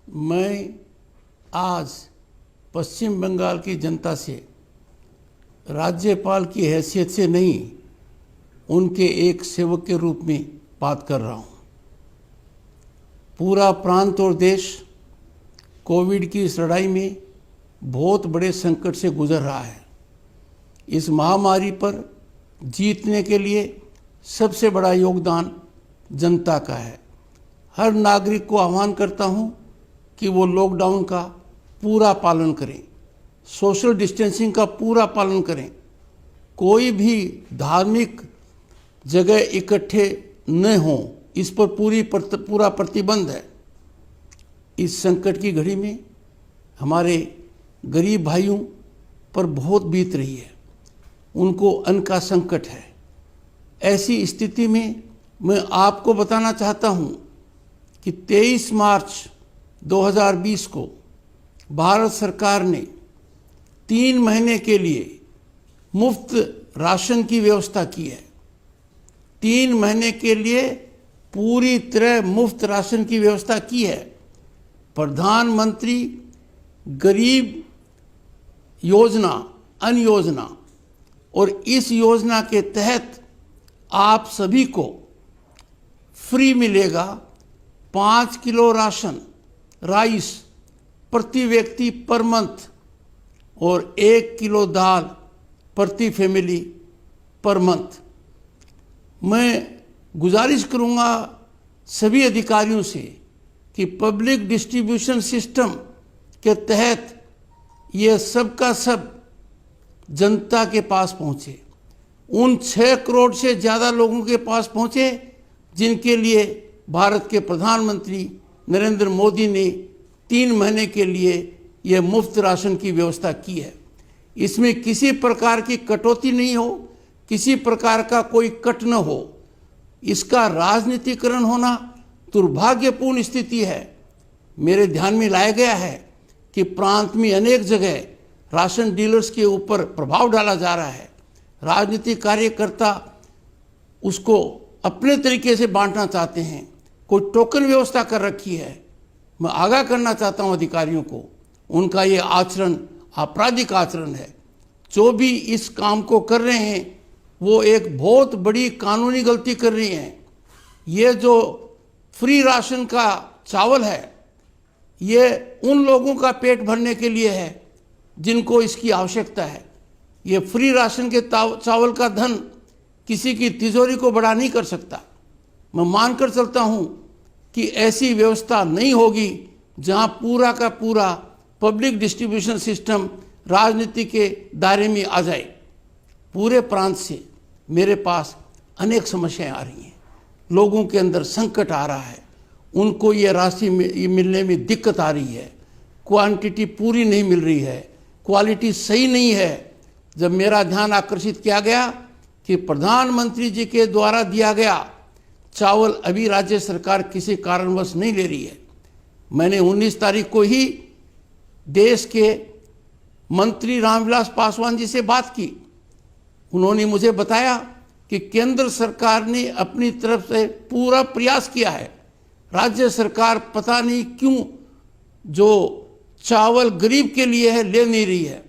मैं आज पश्चिम बंगाल की जनता से राज्यपाल की हैसियत से नहीं, उनके एक सेवक के रूप में बात कर रहा हूँ। पूरा प्रांत और देश कोविड की इस लड़ाई में बहुत बड़े संकट से गुजर रहा है। इस महामारी पर जीतने के लिए सबसे बड़ा योगदान जनता का है। हर नागरिक को आह्वान करता हूँ कि वो लॉकडाउन का पूरा पालन करें, सोशल डिस्टेंसिंग का पूरा पालन करें, कोई भी धार्मिक जगह इकट्ठे न हों, इस पर पूरा प्रतिबंध है। इस संकट की घड़ी में हमारे गरीब भाइयों पर बहुत बीत रही है, उनको अन्न का संकट है। ऐसी स्थिति में मैं आपको बताना चाहता हूं कि 23 मार्च 2020 को भारत सरकार ने 3 महीने के लिए मुफ्त राशन की व्यवस्था की है। 3 महीने के लिए पूरी तरह मुफ्त राशन की व्यवस्था की है। प्रधानमंत्री गरीब योजना, अन्न योजना, और इस योजना के तहत आप सभी को फ्री मिलेगा 5 किलो राशन राइस प्रति व्यक्ति पर मंथ और 1 किलो दाल प्रति फैमिली पर मंथ। मैं गुजारिश करूंगा सभी अधिकारियों से कि पब्लिक डिस्ट्रीब्यूशन सिस्टम के तहत ये सब का सब जनता के पास पहुंचे, उन 6 करोड़ से ज़्यादा लोगों के पास पहुंचे जिनके लिए भारत के प्रधानमंत्री नरेंद्र मोदी ने 3 महीने के लिए यह मुफ्त राशन की व्यवस्था की है। इसमें किसी प्रकार की कटौती नहीं हो, किसी प्रकार का कोई कट न हो। इसका राजनीतिकरण होना दुर्भाग्यपूर्ण स्थिति है। मेरे ध्यान में लाया गया है कि प्रांत में अनेक जगह राशन डीलर्स के ऊपर प्रभाव डाला जा रहा है। राजनीतिक कार्यकर्ता उसको अपने तरीके से बांटना चाहते हैं, कोई टोकन व्यवस्था कर रखी है। मैं आगाह करना चाहता हूं अधिकारियों को, उनका ये आचरण आपराधिक आचरण है। जो भी इस काम को कर रहे हैं वो एक बहुत बड़ी कानूनी गलती कर रही हैं। ये जो फ्री राशन का चावल है, ये उन लोगों का पेट भरने के लिए है जिनको इसकी आवश्यकता है। ये फ्री राशन के चावल का धन किसी की तिजोरी को बड़ा नहीं कर सकता। मैं मानकर चलता हूं कि ऐसी व्यवस्था नहीं होगी जहां पूरा का पूरा पब्लिक डिस्ट्रीब्यूशन सिस्टम राजनीति के दायरे में आ जाए। पूरे प्रांत से मेरे पास अनेक समस्याएं आ रही हैं, लोगों के अंदर संकट आ रहा है, उनको ये राशि मिलने में दिक्कत आ रही है, क्वांटिटी पूरी नहीं मिल रही है, क्वालिटी सही नहीं है। जब मेरा ध्यान आकर्षित किया गया कि प्रधानमंत्री जी के द्वारा दिया गया चावल अभी राज्य सरकार किसी कारणवश नहीं ले रही है, मैंने 19 तारीख को ही देश के मंत्री रामविलास पासवान जी से बात की। उन्होंने मुझे बताया कि केंद्र सरकार ने अपनी तरफ से पूरा प्रयास किया है, राज्य सरकार पता नहीं क्यों जो चावल गरीब के लिए है ले नहीं रही है।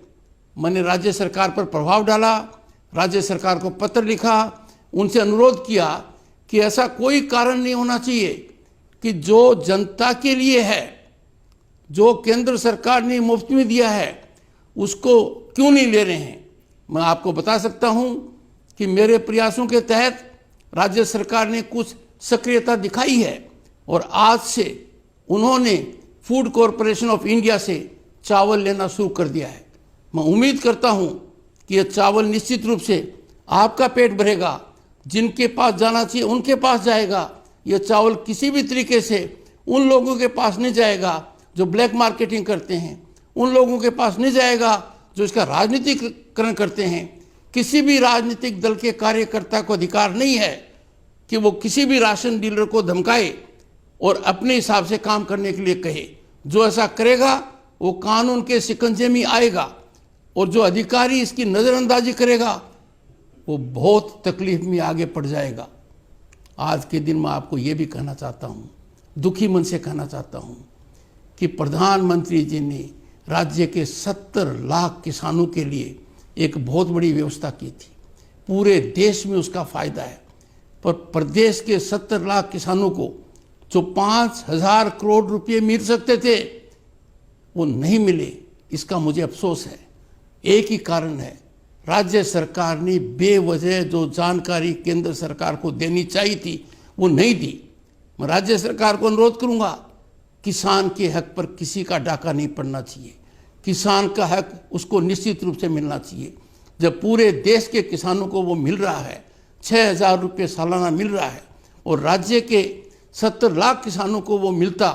मैंने राज्य सरकार पर प्रभाव डाला, राज्य सरकार को पत्र लिखा, उनसे अनुरोध किया कि ऐसा कोई कारण नहीं होना चाहिए कि जो जनता के लिए है, जो केंद्र सरकार ने मुफ्त में दिया है, उसको क्यों नहीं ले रहे हैं। मैं आपको बता सकता हूं कि मेरे प्रयासों के तहत राज्य सरकार ने कुछ सक्रियता दिखाई है और आज से उन्होंने फूड कॉरपोरेशन ऑफ इंडिया से चावल लेना शुरू कर दिया है। मैं उम्मीद करता हूं कि यह चावल निश्चित रूप से आपका पेट भरेगा, जिनके पास जाना चाहिए उनके पास जाएगा। यह चावल किसी भी तरीके से उन लोगों के पास नहीं जाएगा जो ब्लैक मार्केटिंग करते हैं, उन लोगों के पास नहीं जाएगा जो इसका राजनीतिकरण करते हैं। किसी भी राजनीतिक दल के कार्यकर्ता को अधिकार नहीं है कि वो किसी भी राशन डीलर को धमकाए और अपने हिसाब से काम करने के लिए कहे। जो ऐसा करेगा वो कानून के शिकंजे में आएगा और जो अधिकारी इसकी नज़रअंदाजी करेगा वो बहुत तकलीफ में आगे पड़ जाएगा। आज के दिन मैं आपको ये भी कहना चाहता हूँ, दुखी मन से कहना चाहता हूँ कि प्रधानमंत्री जी ने राज्य के 70 लाख किसानों के लिए एक बहुत बड़ी व्यवस्था की थी। पूरे देश में उसका फायदा है, पर प्रदेश के 70 लाख किसानों को जो 5,000 करोड़ रुपए मिल सकते थे वो नहीं मिले। इसका मुझे अफसोस है। एक ही कारण है, राज्य सरकार ने बेवजह जो जानकारी केंद्र सरकार को देनी चाहिए थी वो नहीं दी। मैं राज्य सरकार को अनुरोध करूंगा, किसान के हक पर किसी का डाका नहीं पड़ना चाहिए। किसान का हक उसको निश्चित रूप से मिलना चाहिए। जब पूरे देश के किसानों को वो मिल रहा है, 6,000 रुपये सालाना मिल रहा है, और राज्य के 70 लाख किसानों को वो मिलता,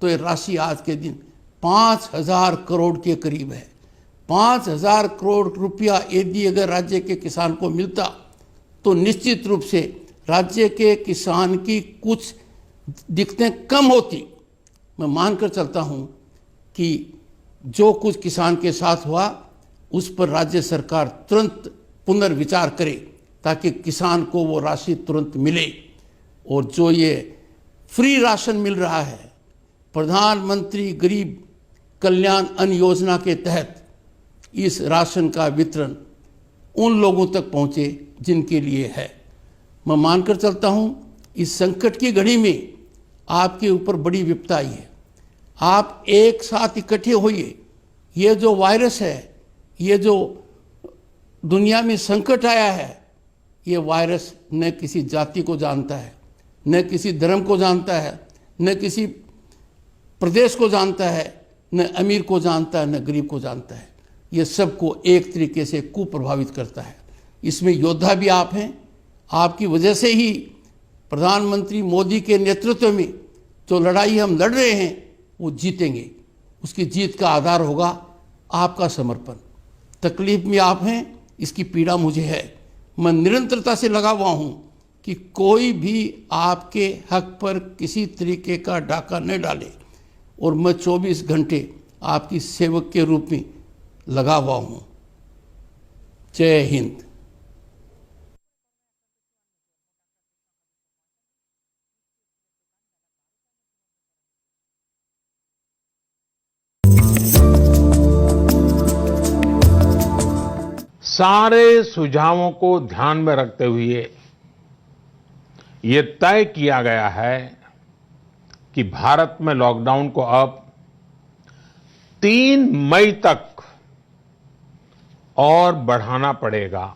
तो ये राशि आज के दिन 5,000 करोड़ के करीब है। 5,000 करोड़ रुपया यदि अगर राज्य के किसान को मिलता तो निश्चित रूप से राज्य के किसान की कुछ दिक्कतें कम होती। मैं मानकर चलता हूं कि जो कुछ किसान के साथ हुआ उस पर राज्य सरकार तुरंत पुनर्विचार करे ताकि किसान को वो राशि तुरंत मिले। और जो ये फ्री राशन मिल रहा है, प्रधानमंत्री गरीब कल्याण अन्न योजना के तहत इस राशन का वितरण उन लोगों तक पहुंचे जिनके लिए है। मैं मानकर चलता हूं इस संकट की घड़ी में आपके ऊपर बड़ी विपदा आई है। आप एक साथ इकट्ठे होइए। ये जो वायरस है, ये जो दुनिया में संकट आया है, ये वायरस न किसी जाति को जानता है, न किसी धर्म को जानता है, न किसी प्रदेश को जानता है, न अमीर को जानता है, न गरीब को जानता है। ये सबको एक तरीके से कुप्रभावित करता है। इसमें योद्धा भी आप हैं। आपकी वजह से ही प्रधानमंत्री मोदी के नेतृत्व में जो लड़ाई हम लड़ रहे हैं वो जीतेंगे। उसकी जीत का आधार होगा आपका समर्पण। तकलीफ में आप हैं, इसकी पीड़ा मुझे है। मैं निरंतरता से लगा हुआ हूँ कि कोई भी आपके हक पर किसी तरीके का डाका न डाले, और मैं 24 घंटे आपकी सेवक के रूप में लगा हुआ हूँ। जय हिंद। सारे सुझावों को ध्यान में रखते हुए ये तय किया गया है कि भारत में लॉकडाउन को अब 3 मई तक और बढ़ाना पड़ेगा।